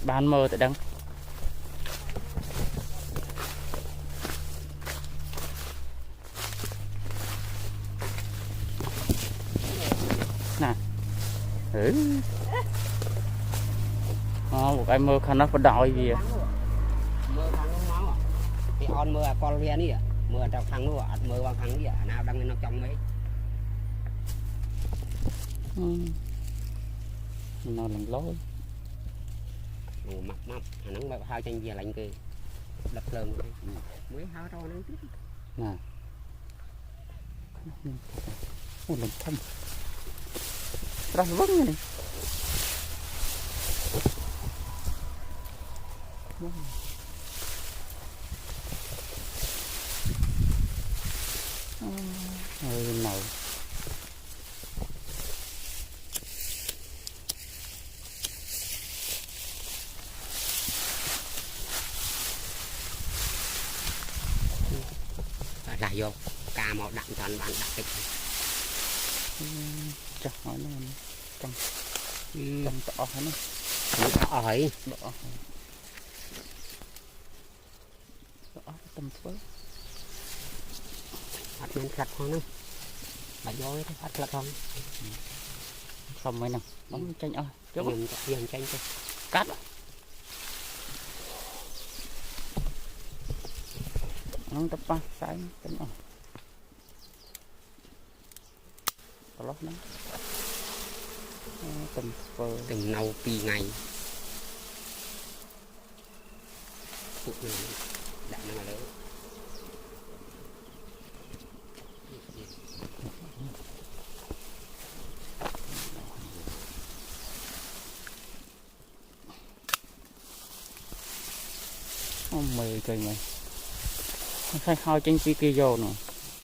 ban mơ tại đăng nè một cái mơ khăn nó có đòi gì à? Mơ thằng nó máu à thì on mơ con viên đi à mơ trong thằng nó à mơ bằng thằng gì à nào đang nó trong mấy nó làm lối mặt nắng bao hai chân về lạnh kia đập lơm mới hao rau nó tiếp nè ôi làm thâm rất vững này hơi màu lại vô cà màu đậm cho anh bạn đặt kịch chắc hỏi nó trong tỏ nó hỏi đỏ tầm phớ bắt men lật không nó bà vô đấy bắt lật không không mấy nào bóng chanh ơi chốt dừng chanh cho cắt nó tập ba sai tính rồi lót nó tầm phơ từng nâu pi ngày phút này đã nó lớn mày trời mày khai khao trên kia vô nè